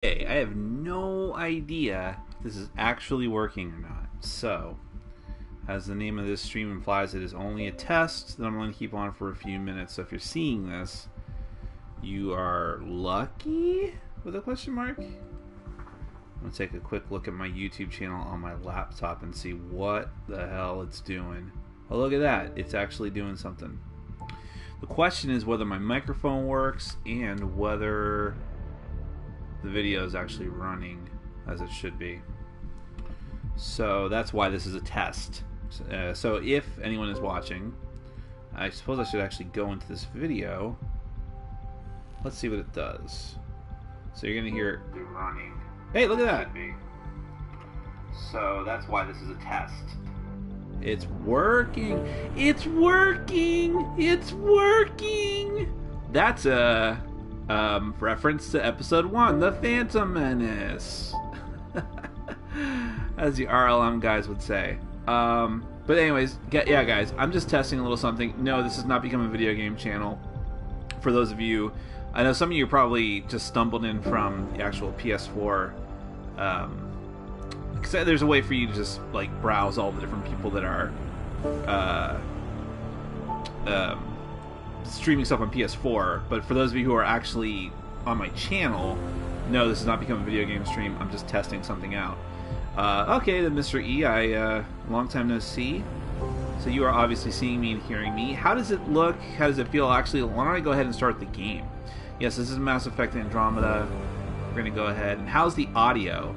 Okay, I have no idea if this is actually working or not. So, as the name of this stream implies, it is only a test that I'm going to keep on for a few minutes. So if you're seeing this, you are lucky? With a question mark? I'm going to take a quick look at my YouTube channel on my laptop and see what the hell it's doing. Oh, look at that. It's actually doing something. The question is whether my microphone works and whether the video is actually running as it should be. So that's why this is a test. So if anyone is watching, I suppose I should actually go into this video. Let's see what it does. So you're gonna hear it running. Hey, look at that. So that's why this is a test. It's working. It's working. It's working. That's a reference to episode 1, The Phantom Menace. As the RLM guys would say. But anyways, yeah guys, I'm just testing a little something. No, this has not become a video game channel. For those of you, I know some of you probably just stumbled in from the actual PS4. Because there's a way for you to just like browse all the different people that are streaming stuff on PS4, but for those of you who are actually on my channel, no, this has not become a video game stream. I'm just testing something out. Okay, then Mr. E, long time no see. So you are obviously seeing me and hearing me. How does it look? How does it feel? Actually, why don't I go ahead and start the game? Yes, this is Mass Effect Andromeda. We're going to go ahead. And how's the audio?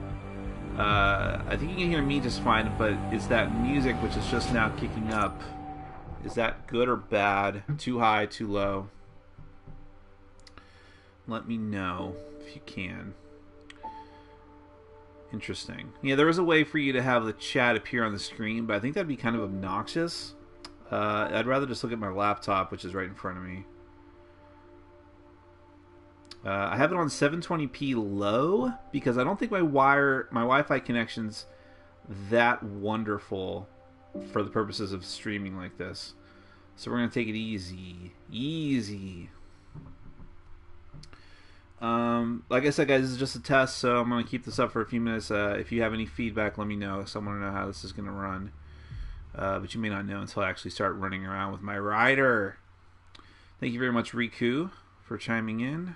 I think you can hear me just fine, but it's that music which is just now kicking up. Is that good or bad? Too high, too low? Let me know if you can. Interesting. Yeah, there is a way for you to have the chat appear on the screen, but I think that'd be kind of obnoxious. I'd rather just look at my laptop, which is right in front of me. I have it on 720p low because I don't think my Wi-Fi connection's that wonderful for the purposes of streaming like this. So we're going to take it easy. Easy. Like I said, guys, this is just a test, so I'm going to keep this up for a few minutes. If you have any feedback, let me know, so I want to know how this is going to run. But you may not know until I actually start running around with my rider. Thank you very much, Riku, for chiming in.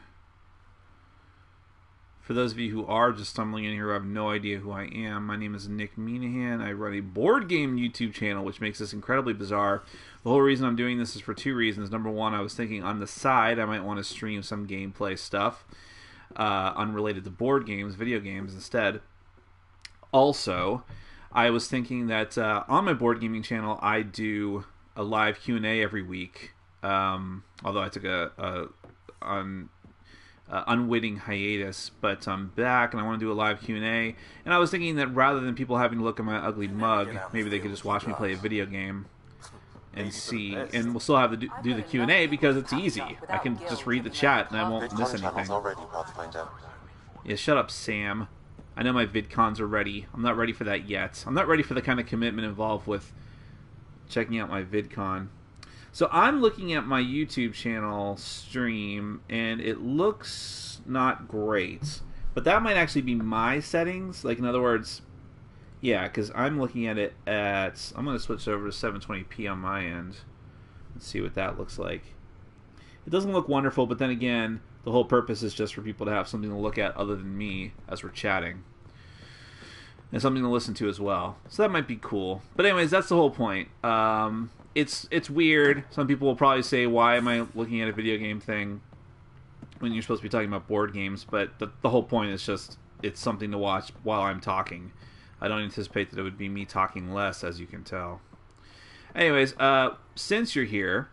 For those of you who are just stumbling in here who have no idea who I am, my name is Nick Minahan. I run a board game YouTube channel, which makes this incredibly bizarre. The whole reason I'm doing this is for two reasons. Number one, I was thinking on the side I might want to stream some gameplay stuff unrelated to board games, video games instead. Also, I was thinking that on my board gaming channel I do a live Q&A every week. Although I took a unwitting hiatus, but I'm back and I want to do a live Q&A, and I was thinking that rather than people having to look at my ugly mug, maybe they could just watch me play a video game and see, and we'll still have to do the Q&A because it's easy. I can just read the chat and I won't miss anything. Yeah, shut up, Sam. I know my VidCons are ready. I'm not ready for that yet. I'm not ready for the kind of commitment involved with checking out my VidCon. So I'm looking at my YouTube channel stream, and it looks not great. But that might actually be my settings. Like, in other words, yeah, because I'm looking at it at... I'm going to switch over to 720p on my end and see what that looks like. It doesn't look wonderful, but then again, the whole purpose is just for people to have something to look at other than me as we're chatting. And something to listen to as well. So that might be cool. But anyways, that's the whole point. It's weird. Some people will probably say, why am I looking at a video game thing when you're supposed to be talking about board games? But the whole point is just, it's something to watch while I'm talking. I don't anticipate that it would be me talking less, as you can tell. Anyways, since you're here,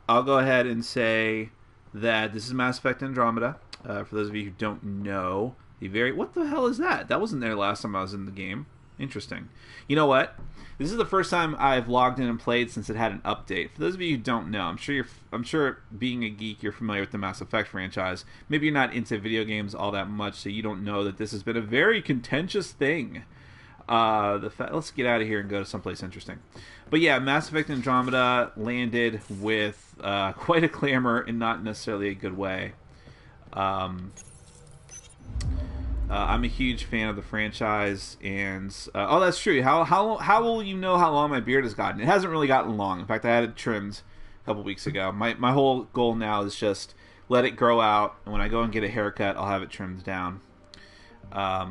I'll go ahead and say that this is Mass Effect Andromeda. For those of you who don't know, what the hell is that? That wasn't there last time I was in the game. Interesting. You know what? This is the first time I've logged in and played since it had an update. For those of you who don't know, I'm sure being a geek, you're familiar with the Mass Effect franchise. Maybe you're not into video games all that much, so you don't know that this has been a very contentious thing. Let's get out of here and go to someplace interesting. But yeah, Mass Effect Andromeda landed with quite a clamor in not necessarily a good way. I'm a huge fan of the franchise, and oh, that's true. How will you know how long my beard has gotten? It hasn't really gotten long. In fact, I had it trimmed a couple weeks ago. My whole goal now is just let it grow out, and when I go and get a haircut, I'll have it trimmed down.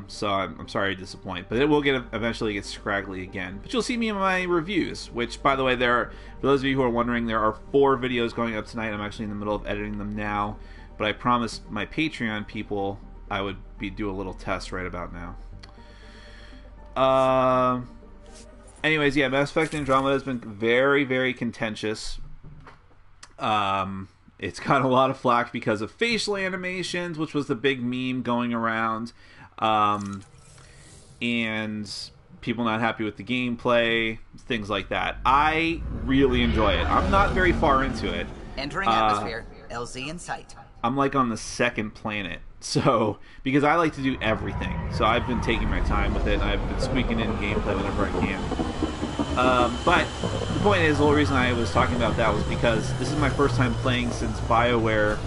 So I'm sorry to disappoint, but it will eventually get scraggly again. But you'll see me in my reviews, which, by the way, for those of you who are wondering, there are 4 videos going up tonight. I'm actually in the middle of editing them now, but I promised my Patreon people I would do a little test right about now. Anyways, yeah, Mass Effect Andromeda has been very, very contentious. It's got a lot of flack because of facial animations, which was the big meme going around, and people not happy with the gameplay, things like that. I really enjoy it. I'm not very far into it. Entering atmosphere, LZ in sight. I'm like on the 2nd planet. So, because I like to do everything. So I've been taking my time with it, and I've been squeaking in gameplay whenever I can. But the point is, the whole reason I was talking about that was because this is my first time playing since BioWare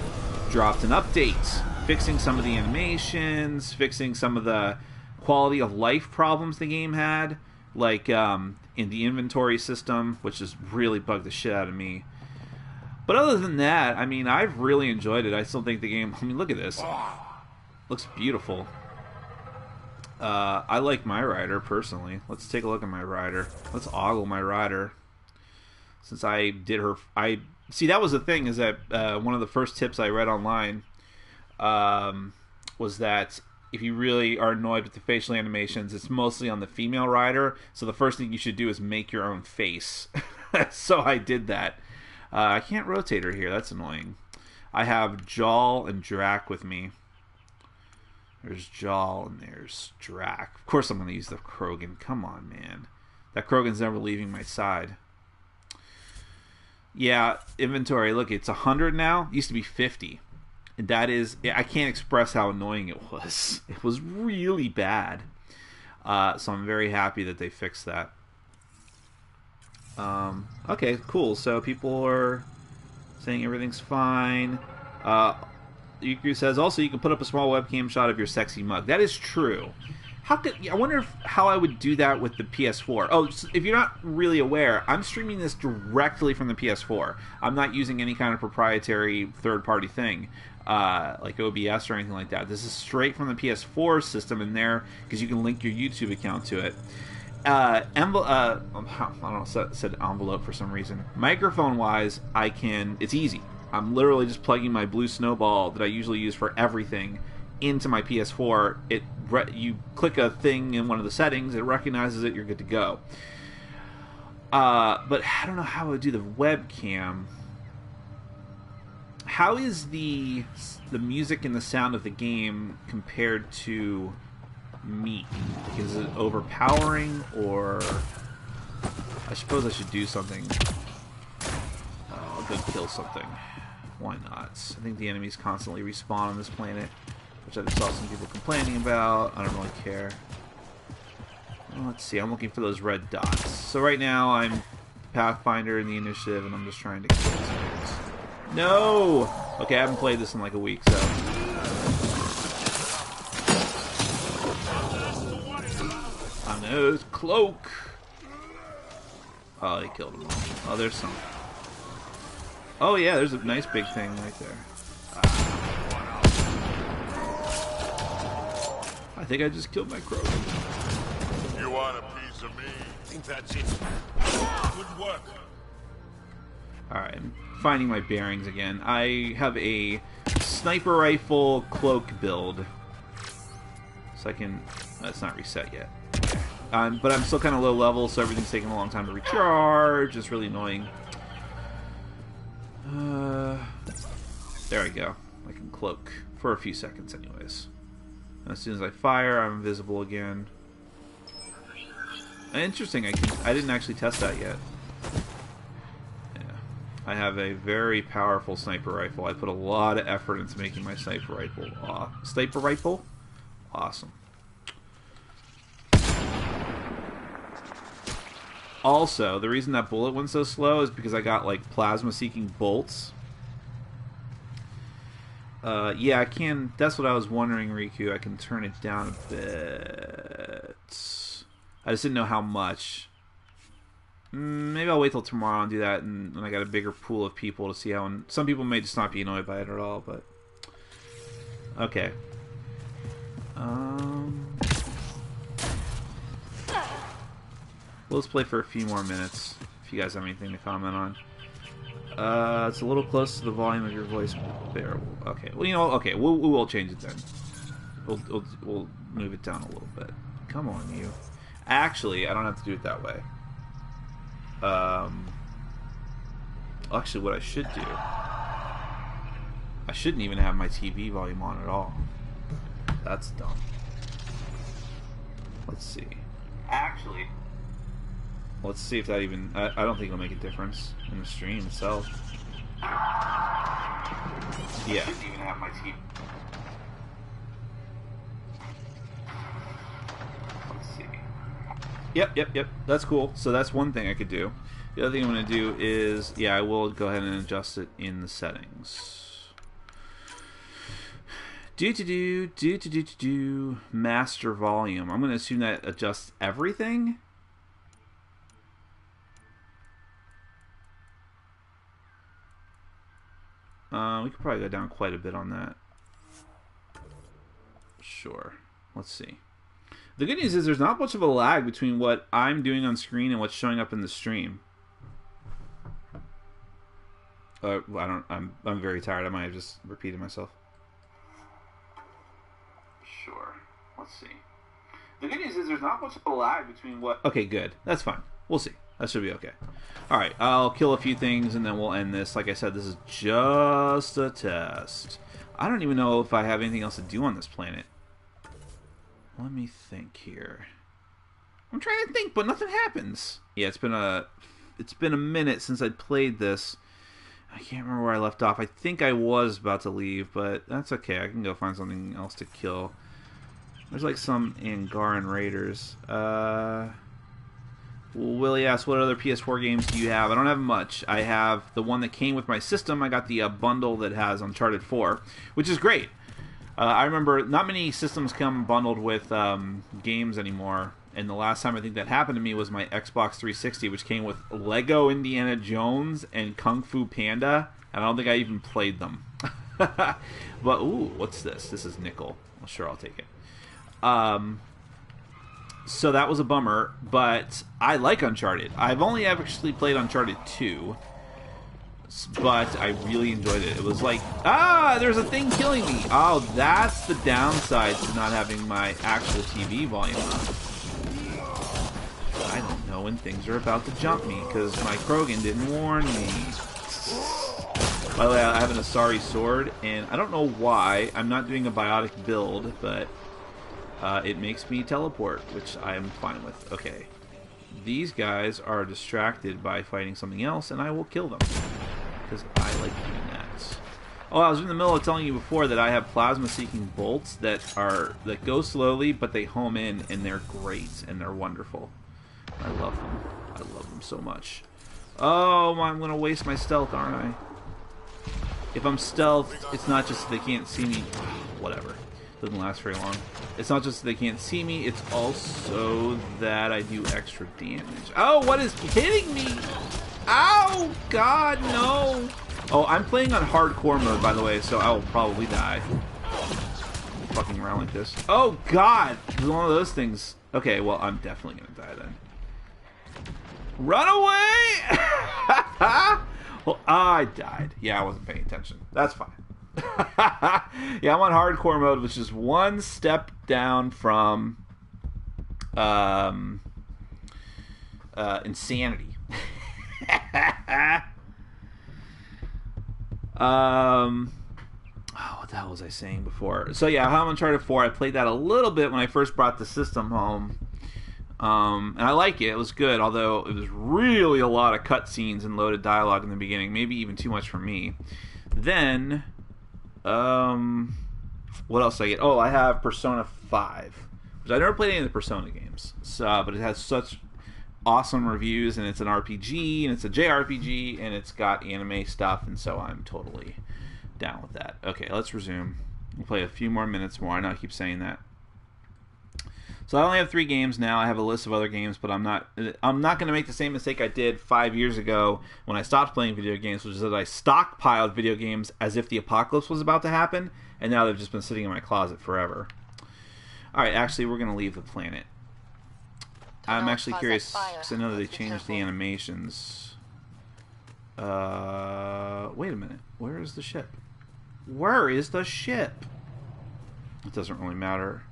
dropped an update, fixing some of the animations, fixing some of the quality of life problems the game had, like in the inventory system, which has really bugged the shit out of me. But other than that, I mean, I've really enjoyed it. I still think the game, I mean, look at this. Looks beautiful. I like my rider, personally. Let's take a look at my rider. Let's ogle my rider. Since I did her... See, that was the thing, is that one of the first tips I read online was that if you really are annoyed with the facial animations, it's mostly on the female rider. So the first thing you should do is make your own face. So I did that. I can't rotate her here. That's annoying. I have Jaal and Drack with me. There's Jaal and there's Drack. Of course I'm going to use the Krogan. Come on, man. That Krogan's never leaving my side. Yeah, inventory. Look, it's 100 now. It used to be 50. And that is... I can't express how annoying it was. It was really bad. So I'm very happy that they fixed that. Okay, cool. So people are saying everything's fine. Yukru says, also, you can put up a small webcam shot of your sexy mug. That is true. I wonder how I would do that with the PS4. Oh, so if you're not really aware, I'm streaming this directly from the PS4. I'm not using any kind of proprietary third-party thing, like OBS or anything like that. This is straight from the PS4 system in there, because you can link your YouTube account to it. I don't know, said envelope for some reason. Microphone-wise, it's easy. I'm literally just plugging my Blue Snowball that I usually use for everything into my PS4. You click a thing in one of the settings, it recognizes it, you're good to go. But I don't know how I would do the webcam. How is the music and the sound of the game compared to me? Is it overpowering, or I suppose I should do something. I'll go kill something. Why not? I think the enemies constantly respawn on this planet, which I just saw some people complaining about. I don't really care. Well, let's see. I'm looking for those red dots. So right now I'm Pathfinder in the initiative, and I'm just trying to kill things. No! Okay, I haven't played this in like a week, so... On his cloak! Oh, he killed him. Oh, there's some... Oh yeah, there's a nice big thing right there. I think I just killed my crow. You want a piece of me? I think that's it. Good work. Alright, I'm finding my bearings again. I have a sniper rifle cloak build. So I can... That's not reset yet. Okay. But I'm still kind of low level, so everything's taking a long time to recharge. It's really annoying. There we go. I can cloak for a few seconds anyways. And as soon as I fire, I'm invisible again. Interesting, I didn't actually test that yet. Yeah. I have a very powerful sniper rifle. I put a lot of effort into making my sniper rifle. Sniper rifle? Awesome. Also, the reason that bullet went so slow is because I got like plasma-seeking bolts. Yeah, I can. That's what I was wondering, Riku. I can turn it down a bit. I just didn't know how much. Maybe I'll wait till tomorrow and do that, and when I got a bigger pool of people to see how. Some people may just not be annoyed by it at all, but okay. Let's play for a few more minutes. If you guys have anything to comment on. It's a little close to the volume of your voice. There. Okay. Well, you know. Okay. We'll change it then. We'll move it down a little bit. Come on, you. Actually, I don't have to do it that way. Actually, what I should do, I shouldn't even have my TV volume on at all. That's dumb. Let's see. Actually, let's see if that even. I don't think it'll make a difference in the stream itself. Yeah. I shouldn't even have my TV. Yep. That's cool. So that's one thing I could do. The other thing I'm going to do is, yeah, I will go ahead and adjust it in the settings. Master volume. I'm going to assume that adjusts everything. We could probably go down quite a bit on that. Sure. Let's see. The good news is there's not much of a lag between what I'm doing on screen and what's showing up in the stream. I'm very tired. I might have just repeated myself. Sure. Let's see. The good news is there's not much of a lag between what... Okay, good. That's fine. We'll see. That should be okay. Alright, I'll kill a few things and then we'll end this. Like I said, this is just a test. I don't even know if I have anything else to do on this planet. Let me think here. I'm trying to think, but nothing happens. Yeah, it's been a minute since I played this. I can't remember where I left off. I think I was about to leave, but that's okay. I can go find something else to kill. There's like some Angaran Raiders. Willie asks, what other PS4 games do you have? I don't have much. I have the one that came with my system. I got the bundle that has Uncharted 4, which is great. I remember not many systems come bundled with games anymore, and the last time I think that happened to me was my Xbox 360, which came with Lego Indiana Jones and Kung Fu Panda, and I don't think I even played them. But, ooh, what's this? This is nickel. Well, sure, I'll take it. So that was a bummer, but I like Uncharted. I've only actually played Uncharted 2, but I really enjoyed it. It was like, there's a thing killing me. Oh, that's the downside to not having my actual TV volume on. I don't know when things are about to jump me, because my Krogan didn't warn me. By the way, I have an Asari sword, and I don't know why. I'm not doing a biotic build, but it makes me teleport, which I am fine with. Okay. These guys are distracted by fighting something else, and I will kill them. Because I like doing that. Oh, I was in the middle of telling you before that I have plasma-seeking bolts that go slowly, but they home in, and they're great, and they're wonderful. I love them. I love them so much. Oh, I'm going to waste my stealth, aren't I? If I'm stealth, it's not just that they can't see me. Whatever. Doesn't last very long. It's not just that they can't see me, it's also that I do extra damage. Oh, what is hitting me? Ow! God, no! Oh, I'm playing on hardcore mode, by the way, so I will probably die. Fucking around like this. Oh, God! It's one of those things. Okay, well, I'm definitely gonna die then. Run away! Well, I died. Yeah, I wasn't paying attention. That's fine. Yeah, I'm on hardcore mode, which is one step down from insanity. What the hell was I saying before? So yeah, I'm Uncharted 4. I played that a little bit when I first brought the system home. And I like it. It was good, although it was really a lot of cutscenes and loaded dialogue in the beginning. Maybe even too much for me. Then, what else did I get? Oh, I have Persona 5, which I never played any of the Persona games. So, but it has such awesome reviews, and it's an RPG, and it's a JRPG, and it's got anime stuff, and so I'm totally down with that. Okay, let's resume. We'll play a few more minutes more. I know I keep saying that. So I only have 3 games now. I have a list of other games, but I'm not going to make the same mistake I did 5 years ago when I stopped playing video games, which is that I stockpiled video games as if the apocalypse was about to happen, and now they've just been sitting in my closet forever. All right, actually, we're going to leave the planet. I'm actually curious because I know that they changed the animations. Wait a minute. Where is the ship? Where is the ship? It doesn't really matter.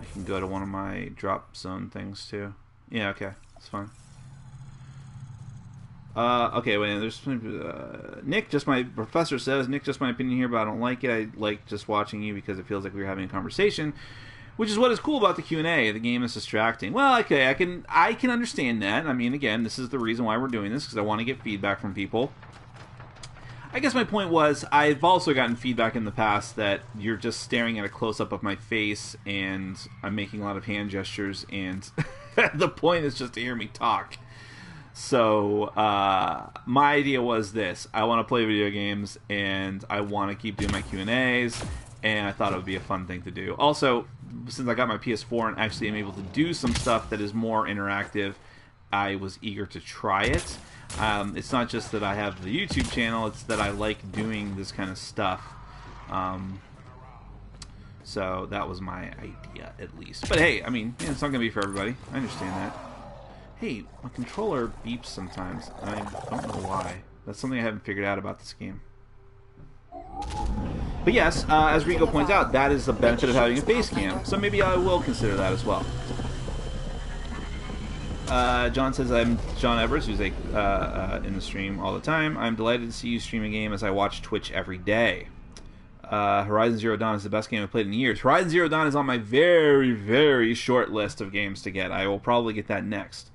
I can go to one of my drop zone things too. Yeah, okay, it's fine. Okay, wait. There's Nick. Just my professor says. Nick, just my opinion here, but I don't like it. I like just watching you because it feels like we were having a conversation, which is what is cool about the Q&A. The game is distracting. Well, okay, I can understand that. I mean, again, this is the reason why we're doing this, because I want to get feedback from people. I guess my point was, I've also gotten feedback in the past that you're just staring at a close-up of my face, and I'm making a lot of hand gestures, and the point is just to hear me talk. So, my idea was this. I want to play video games, and I want to keep doing my Q&As, and I thought it would be a fun thing to do. Also, since I got my PS4 and actually am able to do some stuff that is more interactive, I was eager to try it. It's not just that I have the YouTube channel, it's that I like doing this kind of stuff. So that was my idea, at least. But hey, I mean, it's not going to be for everybody. I understand that. Hey, my controller beeps sometimes. I don't know why. That's something I haven't figured out about this game. But yes, as Rico points out, that is the benefit of having a face cam. So maybe I will consider that as well. John says, I'm John Everett, who's in the stream all the time. I'm delighted to see you stream a game as I watch Twitch every day. Horizon Zero Dawn is the best game I've played in years. Horizon Zero Dawn is on my very, very short list of games to get. I will probably get that next.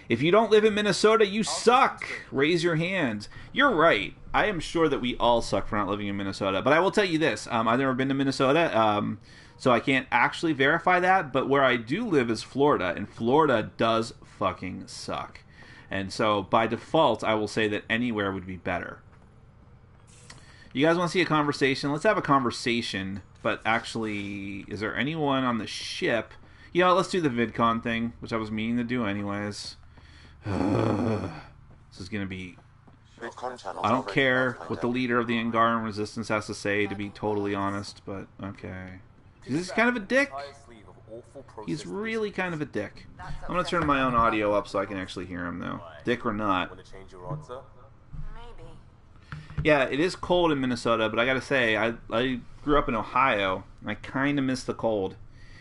If you don't live in Minnesota, you suck. Raise your hand. You're right. I am sure that we all suck for not living in Minnesota. But I will tell you this. I've never been to Minnesota, so I can't actually verify that. But where I do live is Florida, and Florida does fucking suck. And so by default, I will say that anywhere would be better. You guys want to see a conversation? Let's have a conversation. But actually, is there anyone on the ship? You know, let's do the VidCon thing, which I was meaning to do anyways. This is going to be... I don't care what the leader of the Angaran Resistance has to say, to be totally honest, but okay. He's kind of a dick. He's really kind of a dick. I'm going to turn my own audio up so I can actually hear him, though. Dick or not. Yeah, it is cold in Minnesota, but I got to say, I grew up in Ohio, and I kind of miss the cold.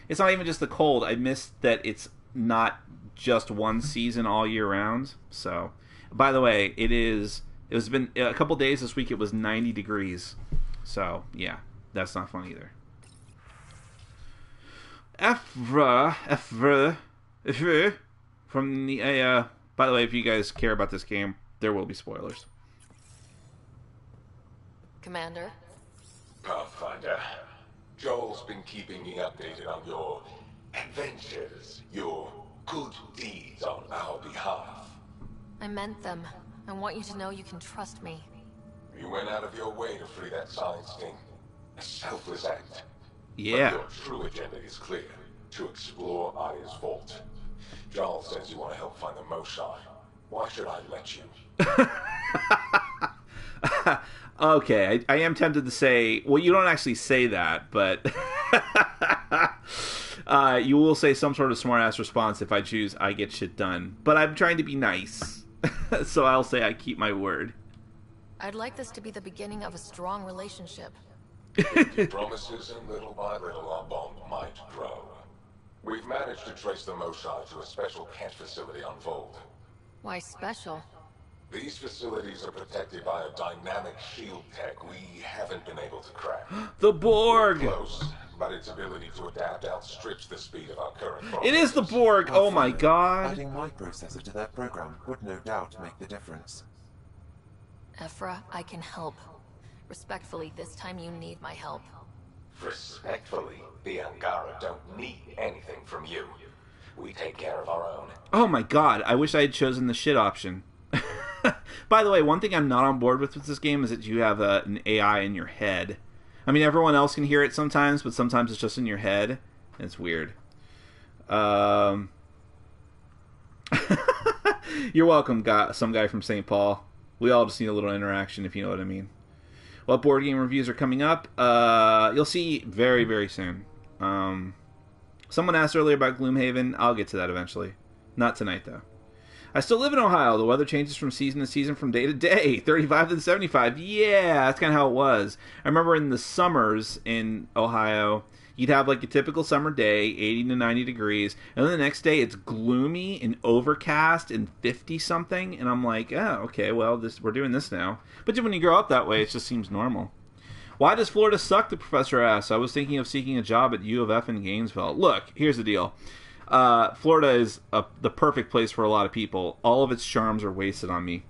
It's not even just the cold. I miss that it's not just one season all year round. So, by the way, it's been a couple days this week. It was 90 degrees. So yeah, that's not fun either. Efra from the by the way, if you guys care about this game, there will be spoilers. Commander. Pathfinder, Joel's been keeping me updated on your adventures, your good deeds on our behalf. I meant them. I want you to know you can trust me. You went out of your way to free that science thing. A selfless act. Yeah. But your true agenda is clear. To explore Aya's vault. Joel says you want to help find the Moshae. Why should I let you? Okay, I am tempted to say... Well, you don't actually say that, but... you will say some sort of smart-ass response if I choose I get shit done. But I'm trying to be nice. So I'll say I keep my word. I'd like this to be the beginning of a strong relationship. Promises, and little by little our bond might grow. We've managed to trace the Moshae to a special camp facility on Vold. Why special? These facilities are protected by a dynamic shield tech we haven't been able to crack. The Borg! We're close, but its ability to adapt outstrips the speed of our current processes. It is the Borg! Oh my god! Adding my processor to their program would no doubt make the difference. Efra, I can help. Respectfully, this time you need my help. Respectfully, the Angara don't need anything from you. We take care of our own. Oh my god, I wish I had chosen the shit option. By the way, one thing I'm not on board with this game is that you have an AI in your head. I mean, everyone else can hear it sometimes, but sometimes it's just in your head. It's weird. You're welcome, some guy from St. Paul. We all just need a little interaction, if you know what I mean. What board game reviews are coming up? You'll see very, very soon. Someone asked earlier about Gloomhaven. I'll get to that eventually. Not tonight, though. I still live in Ohio. The weather changes from season to season, from day to day. 35 to 75. Yeah, that's kind of how it was. I remember in the summers in Ohio, you'd have like a typical summer day, 80 to 90 degrees, and then the next day it's gloomy and overcast and 50-something, and I'm like, oh, okay, well, we're doing this now. But when you grow up that way, it just seems normal. Why does Florida suck, the professor asked. I was thinking of seeking a job at U of F in Gainesville. Look, here's the deal. Florida is the perfect place for a lot of people. All of its charms are wasted on me.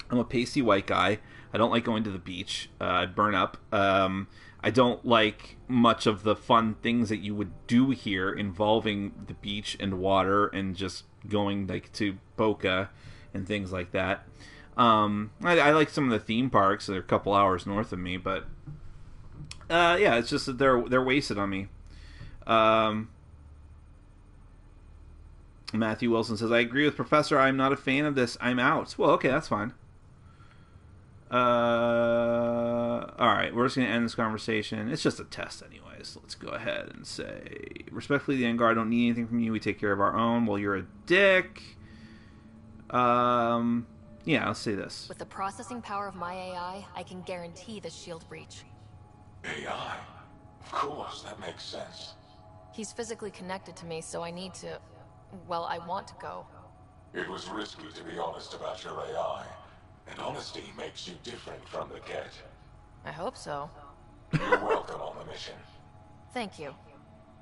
I'm a pasty white guy. I don't like going to the beach. I burn up. I don't like much of the fun things that you would do here involving the beach and water and just going like to Boca and things like that. I like some of the theme parks. They're a couple hours north of me, but yeah, it's just that they're wasted on me. Matthew Wilson says, I agree with Professor. I'm not a fan of this. I'm out. Well, okay, that's fine. Alright, we're just going to end this conversation. It's just a test anyways. Let's go ahead and say, respectfully, the Engar, I don't need anything from you. We take care of our own. Well, you're a dick. Yeah, I'll say this. With the processing power of my AI, I can guarantee the shield breach. AI? Of course, that makes sense. He's physically connected to me, so I need to... Well, I want to go. It was risky to be honest about your AI, and honesty makes you different from the Ket. I hope so. You're welcome on the mission. Thank you.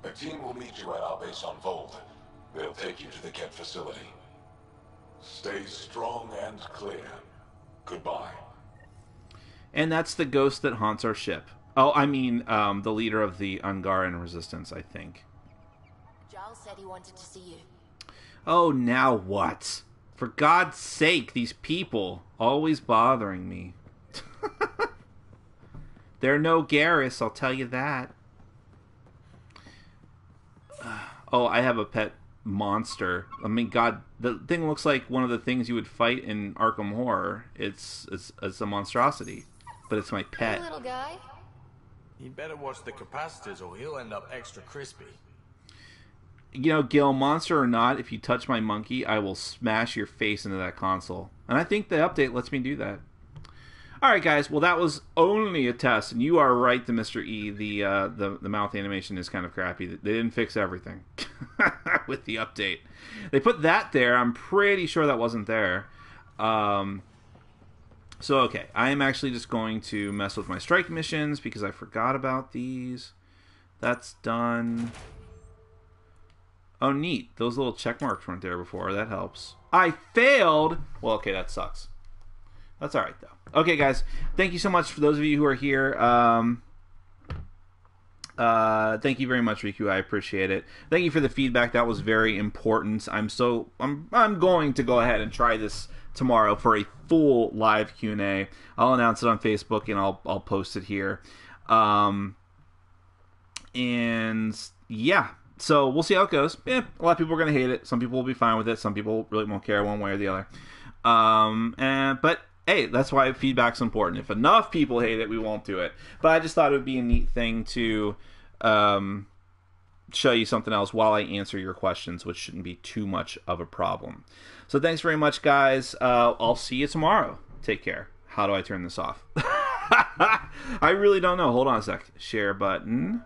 A team will meet you at our base on Vold. They'll take you to the Ket facility. Stay strong and clear. Goodbye. And that's the ghost that haunts our ship. Oh, I mean, the leader of the Ungaran Resistance, I think. Giles said he wanted to see you. Oh, now what? For God's sake, these people always bothering me. They're no Garrus, I'll tell you that. Oh, I have a pet monster. I mean, God, the thing looks like one of the things you would fight in Arkham Horror. It's a monstrosity, but it's my pet. Hey, little guy. You better watch the capacitors or he'll end up extra crispy. You know, Gil, monster or not, if you touch my monkey, I will smash your face into that console. And I think the update lets me do that. Alright, guys. Well, that was only a test. And you are right, the Mr. E. The mouth animation is kind of crappy. They didn't fix everything with the update. They put that there. I'm pretty sure that wasn't there. So, okay. I am actually just going to mess with my strike missions because I forgot about these. That's done. Oh, neat. Those little check marks weren't there before. That helps. I failed! Well, okay, that sucks. That's alright, though. Okay, guys. Thank you so much for those of you who are here. Thank you very much, Riku. I appreciate it. Thank you for the feedback. That was very important. I'm going to go ahead and try this tomorrow for a full live Q&A. I'll announce it on Facebook, and I'll post it here. And, yeah. So we'll see how it goes. A lot of people are going to hate it. Some people will be fine with it. Some people really won't care one way or the other. But hey, that's why feedback's important. If enough people hate it, we won't do it. But I just thought it would be a neat thing to show you something else while I answer your questions, which shouldn't be too much of a problem. So thanks very much, guys. I'll see you tomorrow. Take care. How do I turn this off? I really don't know. Hold on a sec. Share button.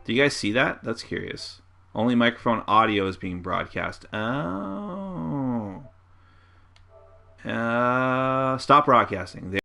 Do you guys see that? That's curious. Only microphone audio is being broadcast. Oh. Stop broadcasting.